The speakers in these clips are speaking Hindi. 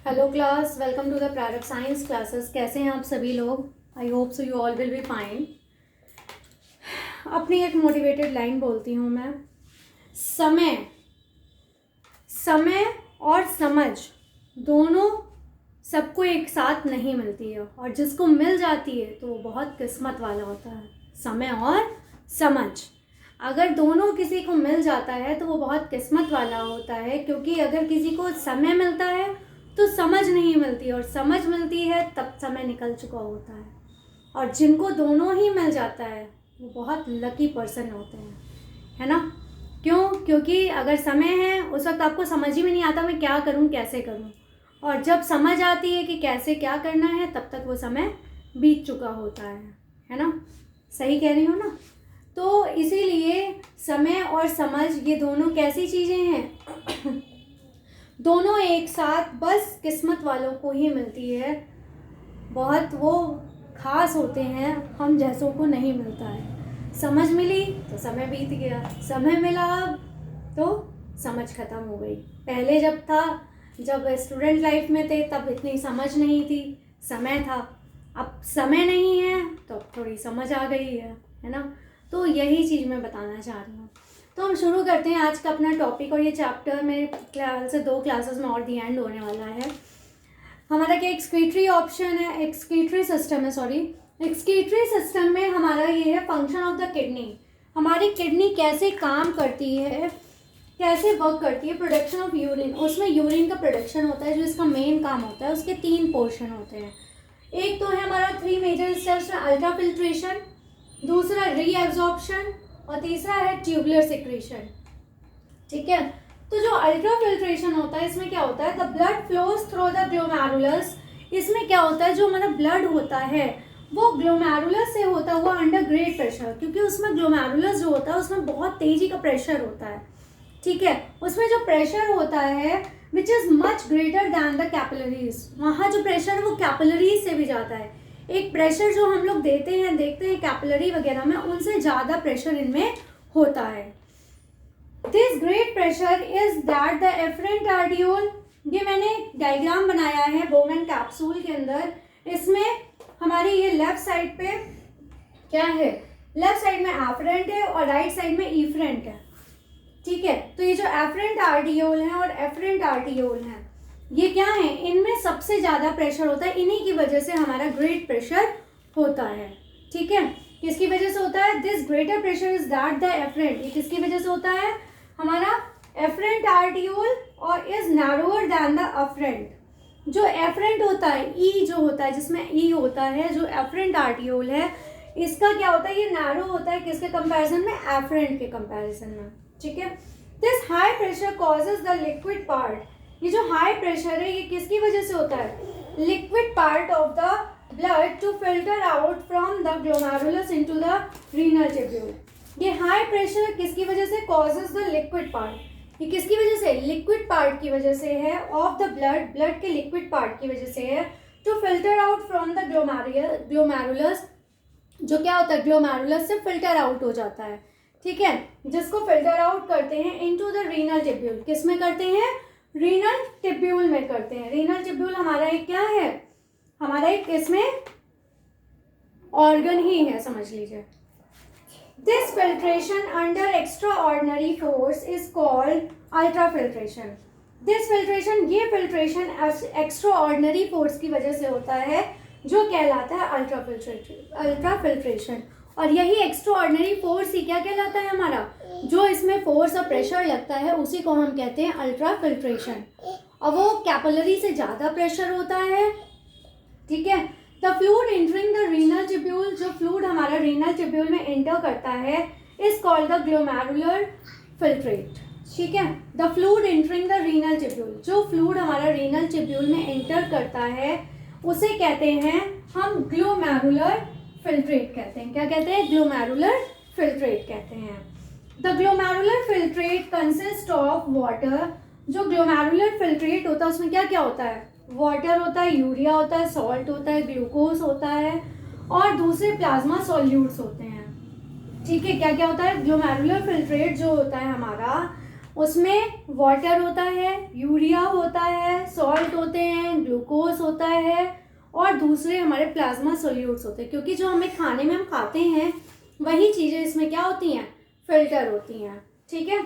Hello class, welcome to the Prarambh science classes. कैसे हैं आप सभी लोग? I hope so you all will be fine. अपनी एक मोटिवेटेड लाइन बोलती हूँ मैं। समय समय और समझ दोनों सबको एक साथ नहीं मिलती है, और जिसको मिल जाती है तो वो बहुत किस्मत वाला होता है। समय और समझ अगर दोनों किसी को मिल जाता है तो वो बहुत किस्मत वाला होता है, क्योंकि अगर किसी को समय मिलता है तो समझ नहीं मिलती, और समझ मिलती है तब समय निकल चुका होता है। और जिनको दोनों ही मिल जाता है वो बहुत लकी पर्सन होते हैं, है ना? क्यों? क्योंकि अगर समय है उस वक्त आपको समझ ही में नहीं आता मैं क्या करूं, कैसे करूं, और जब समझ आती है कि कैसे क्या करना है तब तक वो समय बीत चुका होता है ना? सही कह रही हूँ ना? तो इसीलिए समय और समझ ये दोनों कैसी चीज़ें हैं दोनों एक साथ बस किस्मत वालों को ही मिलती है। बहुत वो खास होते हैं, हम जैसों को नहीं मिलता है। समझ मिली तो समय बीत गया, समय मिला अब तो समझ खत्म हो गई। पहले जब स्टूडेंट लाइफ में थे तब इतनी समझ नहीं थी, समय था। अब समय नहीं है तो अब थोड़ी समझ आ गई है ना? तो यही चीज़ मैं बताना चाह रही हूँ। तो हम शुरू करते हैं आज का अपना टॉपिक, और ये चैप्टर मेरे ख्याल से 2 क्लासेस में और दी एंड होने वाला है। हमारा क्या एक्सक्रीटरी ऑप्शन है, एक्सक्रीटरी सिस्टम है, सॉरी। एक्सक्रीटरी सिस्टम में हमारा ये है फंक्शन ऑफ द किडनी। हमारी किडनी कैसे काम करती है, कैसे वर्क करती है। प्रोडक्शन ऑफ यूरिन, उसमें यूरिन का प्रोडक्शन होता है जो इसका मेन काम होता है। उसके 3 पोर्शन होते हैं। एक तो है हमारा 3 मेजर स्टेप्स में अल्ट्रा फिल्ट्रेशन, दूसरा रीएब्जॉर्प्शन, और तीसरा है ट्यूबुलर सिक्रीशन। ठीक है? तो जो अल्ट्रा फिल्ट्रेशन होता है इसमें क्या होता है, the blood flows through the glomerulus. इसमें क्या होता है, जो हमारा ब्लड होता है वो ग्लोमेरुलस से होता हुआ अंडर ग्रेट प्रेशर, क्योंकि उसमें ग्लोमेरुलस जो होता है उसमें बहुत तेजी का प्रेशर होता है। ठीक है? उसमें जो प्रेशर होता है which is much greater than the capillaries, वहाँ जो प्रेशर है वो कैपिलरीज से भी ज़्यादा है। एक प्रेशर जो हम लोग देखते हैं कैपिलरी वगैरह में, उनसे ज़्यादा प्रेशर इनमें होता है। This great pressure is that the efferent arteriole, ये मैंने डायग्राम बनाया है बोमेन कैप्सूल के अंदर। इसमें हमारी ये लेफ्ट साइड पे क्या है, लेफ्ट साइड में एफरेंट है और राइट साइड में इफरेंट है। ठीक है? तो ये जो एफरेंट आर्टियोल है और एफरेंट आर्टियोल है, ये क्या है, इनमें सबसे ज़्यादा प्रेशर होता है। इन्हीं की वजह से हमारा ग्रेट प्रेशर होता है। ठीक है? किसकी वजह से होता है? This greater pressure is that the efferent, ये किसकी वजह से होता है, हमारा एफरेंट आर्टियोल, और is narrower than the afferent. जो एफरेंट होता है, ई जो होता है, जिसमें ई होता है, जो एफरेंट आर्टियोल है, इसका क्या होता है, ये नैरो होता है किसके कंपैरिजन में, एफरेंट के कंपैरिजन में। ठीक है? This high pressure causes the liquid part, ये जो हाई प्रेशर है ये किसकी वजह से होता है, liquid part of the blood to filter out from the glomerulus into the renal tubule. ये हाई प्रेशर किसकी वजह से, कॉजेज द लिक्विड पार्ट, ये किसकी वजह से, लिक्विड पार्ट की वजह से है, ऑफ द ब्लड, ब्लड के लिक्विड पार्ट की वजह से है, to filter out from the glomerulus, जो क्या होता है, ग्लोमेरुलस से फिल्टर आउट हो जाता है। ठीक है? जिसको फिल्टर आउट करते हैं इनटू द रीनल ट्यूब्यूल। किस में करते हैं, रीनल ट्यूब्यूल में करते हैं। रीनल ट्यूब्यूल हमारा एक क्या है, हमारा एक इसमें ऑर्गन ही है, समझ लीजिए। This filtration under extra ordinary force is called ultra filtration. This filtration, ये फिल्ट्रेशन एक्स्ट्रा ऑर्डिनरी फोर्स की वजह से होता है, जो कहलाता है अल्ट्रा फिल्ट्रेशन। और यही एक्स्ट्रा ऑर्डिनरी फोर्स ही क्या कहलाता है हमारा, जो इसमें फोर्स और प्रेशर लगता है उसी को हम कहते हैं अल्ट्रा फिल्ट्रेशन। और वो कैपिलरी से ज़्यादा प्रेशर होता है। ठीक है? The fluid entering the renal tubule, जो फ्लूइड हमारा रीनल ट्यूब्यूल में एंटर करता है is called the glomerular filtrate. ठीक है? The fluid entering the renal tubule, जो फ्लूइड हमारा रीनल ट्यूब्यूल में एंटर करता है उसे कहते हैं हम ग्लोमेरुलर फिल्ट्रेट कहते हैं। क्या कहते हैं, ग्लोमेरुलर फिल्ट्रेट कहते हैं। The glomerular filtrate consist of water, जो ग्लोमेरुलर फिल्ट्रेट होता है उसमें क्या क्या होता है, वाटर होता है, यूरिया होता है, सॉल्ट होता है, ग्लूकोज होता है, और दूसरे प्लाज्मा सॉल्यूट्स होते हैं। ठीक है? क्या क्या होता है, ग्लोमेरुलर फिल्ट्रेट जो होता है हमारा, उसमें वाटर होता है, यूरिया होता है, सॉल्ट होते हैं, ग्लूकोज होता है और दूसरे हमारे प्लाज्मा सोल्यूट्स होते हैं, क्योंकि जो हमें खाने में हम खाते हैं वही चीज़ें इसमें क्या होती हैं, फिल्टर होती हैं। ठीक है,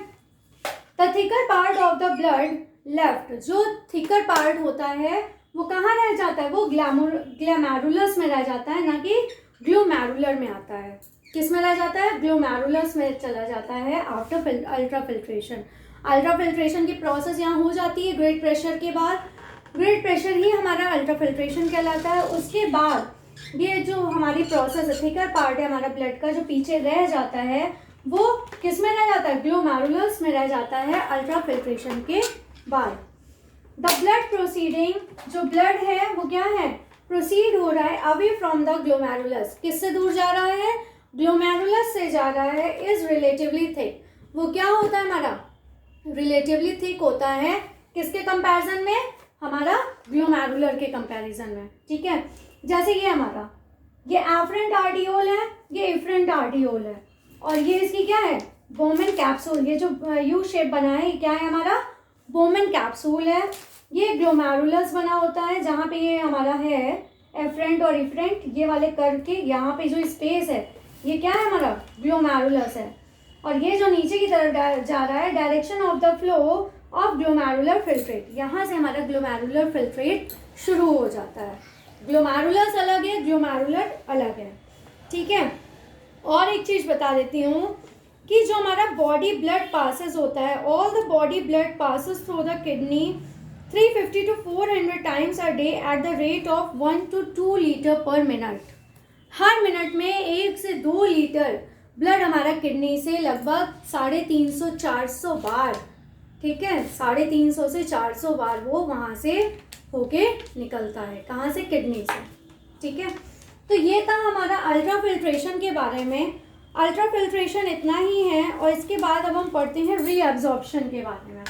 the thicker part of the blood left, जो थिकर पार्ट होता है वो कहाँ रह जाता है, वो ग्लोमेरुलस में रह जाता है, ना कि ग्लोमेरुलर में आता है। किस में रह जाता है, ग्लोमेरुलस में चला जाता है after ultra filtration. Ultra filtration की प्रोसेस यहाँ हो जाती है ग्रेट प्रेशर के बाद, ग्रेट प्रेशर ही हमारा अल्ट्रा फिल्ट्रेशन कहलाता है। उसके बाद ये जो हमारी प्रोसेस है, थिकर पार्ट है हमारा ब्लड का, जो पीछे रह जाता है वो किस में रह जाता है, ग्लोमेरुलस में रह जाता है अल्ट्रा फिल्ट्रेशन के बाद। द ब्लड प्रोसीडिंग, जो ब्लड है वो क्या है, प्रोसीड हो रहा है अवे फ्रॉम द ग्लोमेरुलस, किससे दूर जा रहा है, ग्लोमेरुलस से जा रहा है, इज रिलेटिवली थिक, वो क्या होता है हमारा, रिलेटिवली थिक होता है, किसके कंपैरिजन में, हमारा ग्लोमेरुलर के कंपैरिजन में। ठीक है, जैसे ये हमारा ये एफरेंट आर्टियोल है, ये इफरेंट आर्टियोल है, और ये इसकी क्या है, बोमेन कैप्सूल, ये जो यू शेप बना है ये क्या है हमारा, बोमेन कैप्सूल है। ये ग्लोमेरुलस बना होता है, जहाँ पे ये हमारा है एफरेंट और इफरेंट, ये वाले कर्व के यहाँ पे जो स्पेस है ये क्या है हमारा, ग्लोमेरुलस है। और ये जो नीचे की तरफ जा रहा है, direction of the flow of glomerular filtrate, यहाँ से हमारा ग्लोमेरुलर फिल्ट्रेट शुरू हो जाता है। ग्लोमेरुलस अलग है, ग्लोमेरुलर अलग है। ठीक है, और एक चीज़ बता देती हूँ कि जो हमारा बॉडी ब्लड पासेस होता है, all the body blood passes through the kidney 350 to 400 times a day at the rate of 1 to 2 litre पर मिनट। हर मिनट में 1 से 2 लीटर ब्लड हमारा किडनी से लगभग 350-400 बार, ठीक है, 350 से 400 बार वो वहाँ से होके निकलता है, कहाँ से, किडनी से। ठीक है, तो ये था हमारा अल्ट्रा फिल्ट्रेशन के बारे में। अल्ट्रा फिल्ट्रेशन इतना ही है, और इसके बाद अब हम पढ़ते हैं रीअब्जॉर्प्शन के बारे में।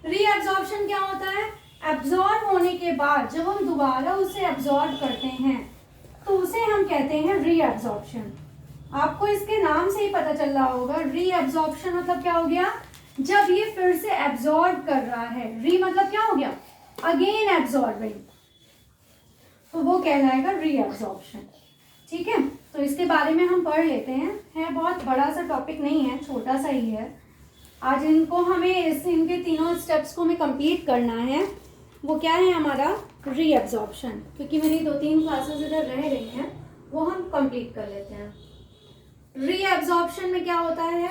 रीअब्जॉर्प्शन क्या होता है, एब्जॉर्ब होने के बाद जब हम दोबारा उसे एब्जॉर्ब करते हैं तो उसे हम कहते हैं रीअब्जॉर्प्शन। आपको इसके नाम से ही पता चल रहा होगा, रीअब्जॉर्प्शन मतलब क्या हो गया, जब ये फिर से एब्जॉर्ब कर रहा है, री मतलब क्या हो गया, अगेन एब्जॉर्बिंग, तो वो कहलाएगा रीअब्जॉर्प्शन। ठीक है, तो इसके बारे में हम पढ़ लेते हैं, है बहुत बड़ा सा टॉपिक नहीं है, छोटा सा ही है। आज इनको हमें इनके तीनों स्टेप्स को हमें कंप्लीट करना है। वो क्या है हमारा, रीअब्जॉर्प्शन, क्योंकि मेरी 2-3 क्लासेस इधर रह गई हैं, वो हम कंप्लीट कर लेते हैं। रीअब्जॉर्प्शन में क्या होता है,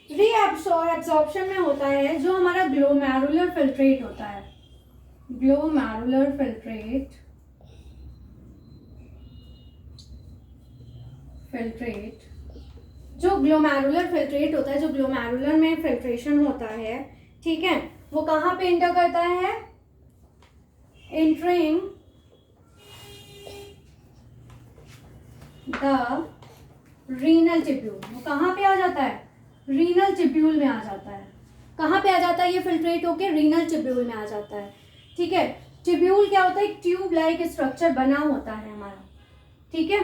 रीअब्जॉर्प्शन में होता है जो हमारा ग्लोमेरुलर फिल्ट्रेट होता है, ग्लोमेरुलर फिल्ट्रेट जो ग्लोमेरुलर फिल्ट्रेट होता है, जो ग्लोमेरुलर में फिल्ट्रेशन होता है, ठीक है, वो कहाँ पे इंटर करता है, एंटरिंग द रीनल टिब्यूल, वो कहाँ पे आ जाता है, रीनल टिब्यूल में आ जाता है। कहाँ पे आ जाता है ये फिल्ट्रेट होके, रीनल टिब्यूल में आ जाता है। ठीक है, टिब्यूल क्या होता है, एक ट्यूब लाइक स्ट्रक्चर बना होता है हमारा। ठीक है,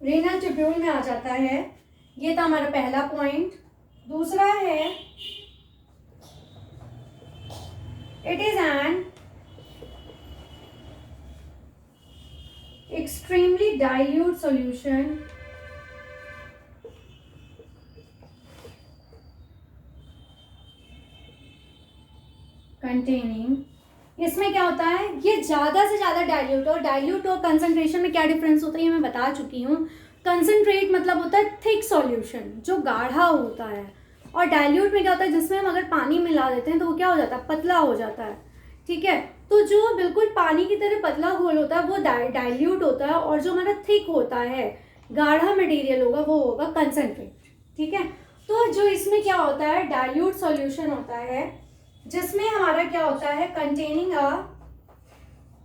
रीनल टिब्यूल में आ जाता है, ये था हमारा पहला पॉइंट। दूसरा है, it is an extremely dilute solution containing, इसमें क्या होता है, ये ज़्यादा से ज़्यादा डाइल्यूट, और डाइल्यूट और कंसंट्रेशन में क्या डिफरेंस होता है ये मैं बता चुकी हूँ। कंसंट्रेट मतलब होता है थिक सॉल्यूशन, जो गाढ़ा होता है, और डाइल्यूट में क्या होता है, जिसमें हम अगर पानी मिला देते हैं तो वो क्या हो जाता है, पतला हो जाता है। ठीक है, तो जो बिल्कुल पानी की तरह पतला घोल होता है वो डाइल्यूट होता है, और जो हमारा थिक होता है, गाढ़ा मटेरियल होगा, वो होगा कंसंट्रेट। ठीक है, तो जो इसमें क्या होता है, डाइल्यूट सॉल्यूशन होता है, जिसमें हमारा क्या होता है, containing a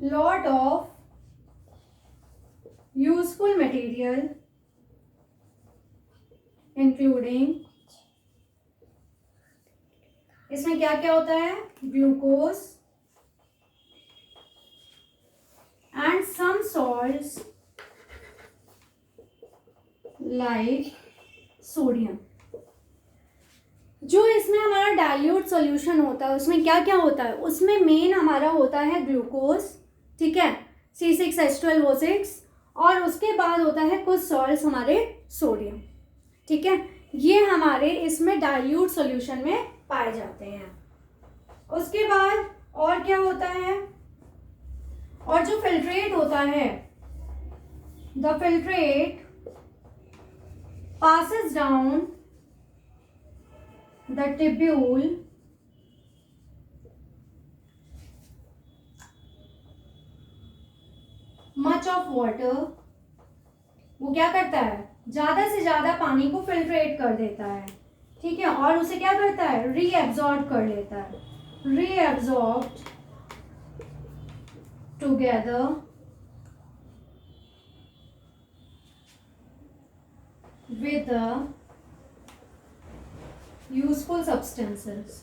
lot of useful material including, इसमें क्या क्या होता है, glucose and some salts like sodium. जो इसमें हमारा डाइल्यूट सॉल्यूशन होता है उसमें क्या क्या होता है, उसमें मेन हमारा होता है ग्लूकोज, ठीक है, C6H12O6, और उसके बाद होता है कुछ सॉल्ट्स हमारे सोडियम, ठीक है, ये हमारे इसमें डाइल्यूट सॉल्यूशन में पाए जाते हैं। उसके बाद और क्या होता है, और जो फिल्ट्रेट होता है, the filtrate passes down the tubule much of water, वो क्या करता है, ज्यादा से ज्यादा पानी को फिल्ट्रेट कर देता है, ठीक है, और उसे क्या करता है, रीएब्सॉर्ब कर लेता है, reabsorb together with the useful substances।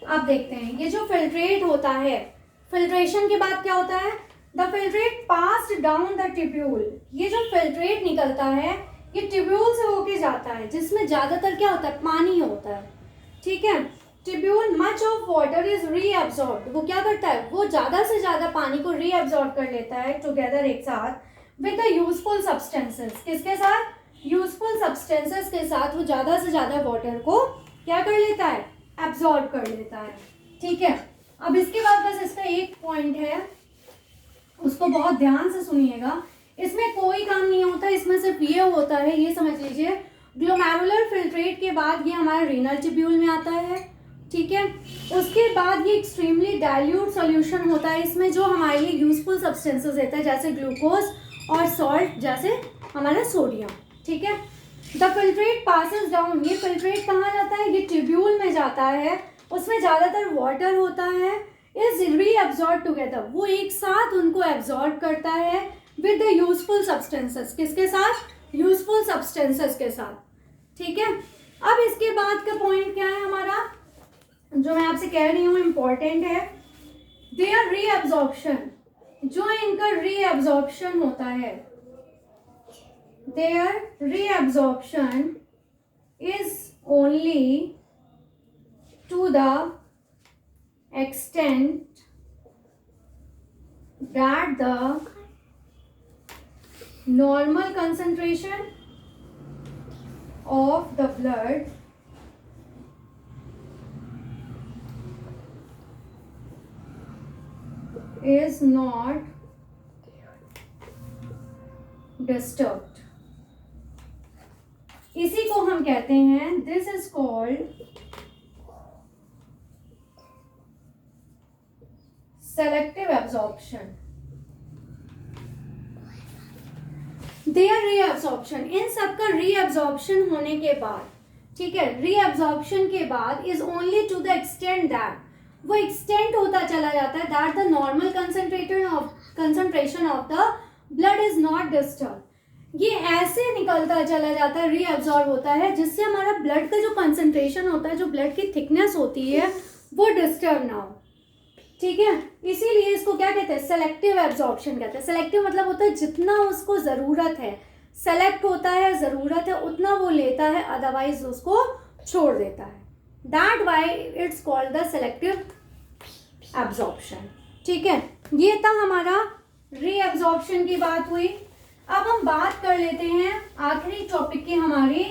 अब देखते हैं ये जो फिल्ट्रेट होता है, फिल्ट्रेशन के बाद क्या होता है, the filtrate passed down the tubule, ये जो फिल्ट्रेट निकलता है ये ट्यूब्यूल से होके जाता है जिसमें ज्यादातर क्या होता है, पानी होता है, ठीक है, tubule much of water is reabsorbed, वो क्या करता है, वो ज्यादा से ज्यादा पानी को रीअब्सॉर्ब कर लेता है टुगेदर, एक साथ, विद द यूजफुल सब्सटेंसेस, किसके साथ, यूजफुल सब्सटेंसेस के साथ वो ज्यादा से ज्यादा वाटर को क्या कर लेता है, एब्सॉर्ब कर लेता है, ठीक है। अब इसके बाद बस इसका एक पॉइंट है, उसको बहुत ध्यान से सुनिएगा, इसमें कोई काम नहीं होता, इसमें सिर्फ ये होता है, ये समझ लीजिए, ग्लोमेरुलर फिल्ट्रेट के बाद ये हमारा रीनल ट्यूब्यूल में आता है, ठीक है, उसके बाद ये एक्सट्रीमली डाइल्यूट सॉल्यूशन होता है, इसमें जो हमारे लिए यूजफुल सब्सटेंसेस देता है जैसे ग्लूकोज और सॉल्ट जैसे हमारा सोडियम, ठीक है। द फिल्ट्रेट पासेस डाउन, ये फिल्ट्रेट कहाँ जाता है, ये ट्यूब्यूल में जाता है, उसमें ज़्यादातर वाटर होता है, इज रीअब्सॉर्ब टुगेदर, वो एक साथ उनको एब्सॉर्ब करता है विद द यूजफुल सब्सटेंसेस, किसके साथ, यूजफुल सब्सटेंसेस के साथ, ठीक है। अब इसके बाद का पॉइंट क्या है हमारा, जो मैं आपसे कह रही हूँ इम्पॉर्टेंट है, देयर रीअब्सॉर्प्शन, जो इनका रीअब्सॉर्प्शन होता है, their reabsorption is only to the extent that the normal concentration of the blood is not disturbed। इसी को हम कहते हैं, this is called selective absorption. There reabsorption, इन सब का रीअब्जॉर्प्शन होने के बाद, ठीक है, रीअब्जॉर्प्शन के बाद is only to the extent that, वो एक्सटेंड होता चला जाता है that the normal concentration of the blood is not disturb, ये ऐसे निकलता चला जाता है, रीअब्जॉर्ब होता है जिससे हमारा ब्लड का जो कंसंट्रेशन होता है, जो ब्लड की थिकनेस होती है वो डिस्टर्ब ना हो, ठीक है, इसीलिए इसको क्या कहते हैं, सेलेक्टिव एब्जॉर्प्शन कहते हैं। सेलेक्टिव मतलब होता है जितना उसको ज़रूरत है, सेलेक्ट होता है, ज़रूरत है उतना वो लेता है, अदरवाइज उसको छोड़ देता है, that why it's called the selective absorption, ठीक है। ये था हमारा रीअब्जॉर्प्शन की बात हुई। अब हम बात कर लेते हैं आखिरी टॉपिक की हमारी,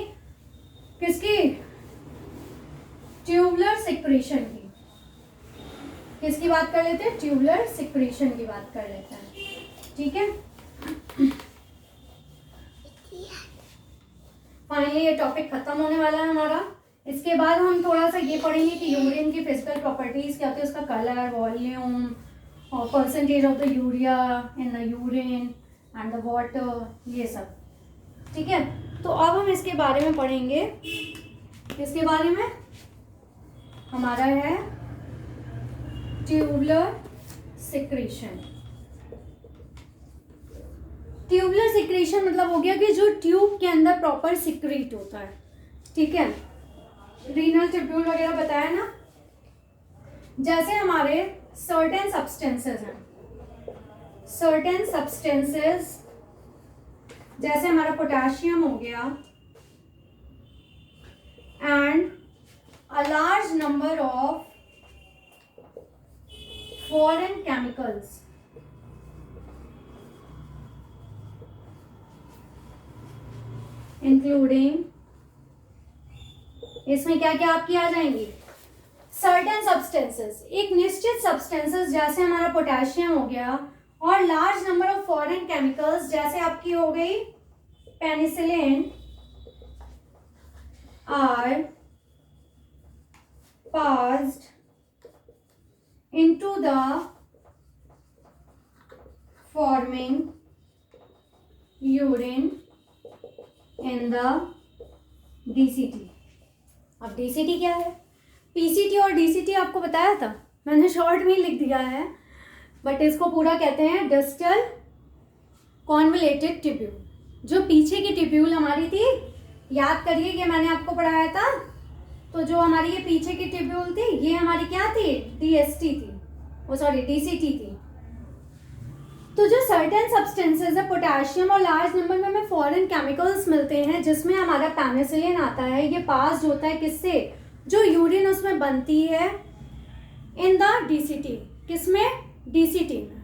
किसकी, ट्यूबुलर सिक्रीशन की, किसकी बात कर लेते हैं, ट्यूबुलर सिक्रीशन की बात कर लेते हैं, ठीक है। फाइनली ये टॉपिक खत्म होने वाला है हमारा। इसके बाद हम थोड़ा सा ये पढ़ेंगे कि यूरिन की फिजिकल प्रॉपर्टीज क्या होती है, उसका कलर, वॉल्यूम और percentage of the urea in the urine and the water, ये सब, ठीक है। तो अब हम इसके बारे में पढ़ेंगे, इसके बारे में हमारा है ट्यूबुलर सिक्रीशन। ट्यूबुलर सिक्रीशन मतलब हो गया कि जो ट्यूब के अंदर प्रॉपर सिक्रीट होता है, ठीक है, रीनल ट्यूब्यूल वगैरह बताया ना, जैसे हमारे सर्टेन सब्सटेंसेस हैं, सर्टेन सब्सटेंसेस जैसे हमारा पोटेशियम हो गया, and a large number of foreign chemicals including, इसमें क्या क्या आपकी आ जाएंगी, सर्टेन सब्सटेंसेस, एक निश्चित सब्सटेंसेस जैसे हमारा पोटेशियम हो गया, और large number of foreign chemicals जैसे आपकी हो गई penicillin, are passed into the forming urine in the DCT. अब DCT क्या है? PCT और DCT आपको बताया था, मैंने शॉर्ट में लिख दिया है, बट इसको पूरा कहते हैं डिस्टल कॉन्वलेटेड टिब्यूल। जो पीछे की टिब्यूल हमारी थी, याद करिए कि मैंने आपको पढ़ाया था, तो जो हमारी ये पीछे की टिब्यूल थी, ये हमारी क्या थी, DST थी, DCT थी। तो जो सर्टेन सब्सटेंसेस है, पोटेशियम और लार्ज नंबर में हमें फॉरेन केमिकल्स मिलते हैं, जिसमें हमारा पेनिसिलिन आता है, ये पास होता है किससे, जो यूरिन उसमें बनती है इन द DCT, किसमें, DCT में,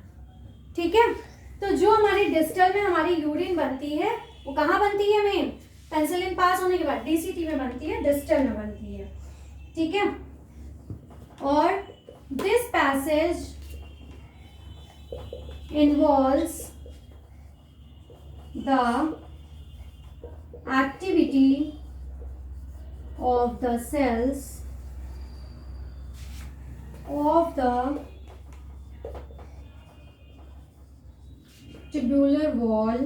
ठीक है। तो जो हमारी डिस्टल में हमारी यूरिन बनती है, वो कहाँ बनती है, मेन पेनिसिलिन पास होने के बाद DCT में बनती है, डिस्टल में बनती है, ठीक है। और this passage involves the activity of the cells of the tubular wall,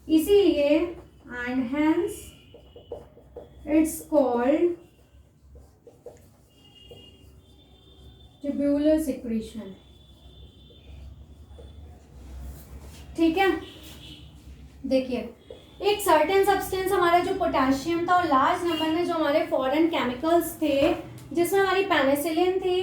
इसीलिए and hence it's called tubular secretion, ठीक है। देखिए, एक सर्टेन सब्सटेंस हमारा जो पोटेशियम था, और लार्ज नंबर में जो हमारे फॉरेन केमिकल्स थे, जिसमें हमारी पेनिसिलिन थी,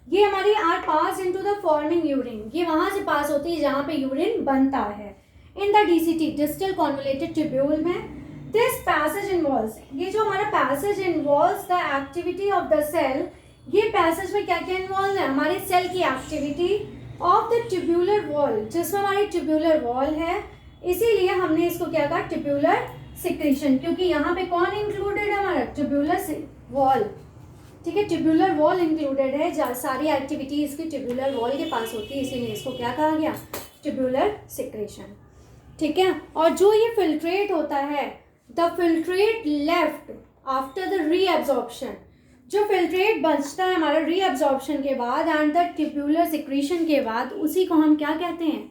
ये हमारी are pass into the forming urine, ये वहां से पास होती है जहां पे यूरिन बनता है, in the DCT, distal convoluted tubule में। दिस पैसेज इन्वॉल्व्स, ये जो हमारा passage involves the activity of the cell, ये पैसेज में क्या क्या इन्वॉल्व है, हमारे सेल की activity of the tubular wall, जिसमें हमारी ट्यूब्यूलर वॉल है, इसीलिए हमने इसको क्या कहा, ट्यूब्यूलर सिक्रीशन, क्योंकि यहाँ पे कौन इंक्लूडेड है, हमारा ट्यूब्यूलर वॉल, ठीक है। ट्यूब्यूलर वॉल इंक्लूडेड है, जहाँ सारी एक्टिविटी इसकी ट्यूब्यूलर वॉल के पास होती है, इसीलिए इसको क्या कहा गया, ट्यूब्यूलर सिक्रीशन, ठीक है। और जो ये फिल्ट्रेट होता है, the filtrate left after the reabsorption, जो फिल्ट्रेट बचता है हमारा रीअब्जॉर्प्शन के बाद एंड द ट्यूब्यूलर सिक्रीशन के बाद, उसी को हम क्या कहते हैं,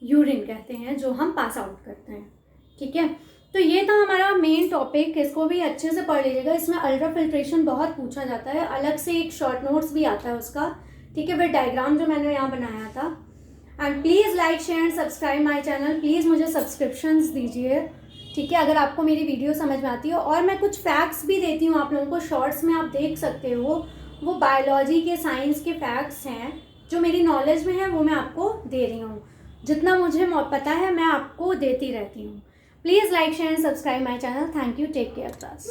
यूरिन कहते हैं, जो हम पास आउट करते हैं, ठीक है। तो ये था हमारा मेन टॉपिक, इसको भी अच्छे से पढ़ लीजिएगा, इसमें अल्ट्रा फिल्ट्रेशन बहुत पूछा जाता है, अलग से एक शॉर्ट नोट्स भी आता है उसका, ठीक है, फिर डायग्राम जो मैंने यहाँ बनाया था। And please like share and subscribe my channel, please मुझे सब्सक्रिप्शंस दीजिए, ठीक है, अगर आपको मेरी वीडियो समझ में आती है। और मैं कुछ फैक्ट्स भी देती हूँ आप लोगों को, शॉर्ट्स में आप देख सकते हो, वो बायोलॉजी के, साइंस के फैक्ट्स हैं, जो मेरी नॉलेज में है वो मैं आपको दे रही हूँ, जितना मुझे पता है मैं आपको देती रहती हूँ। Please like share and subscribe my channel, thank you, take care class.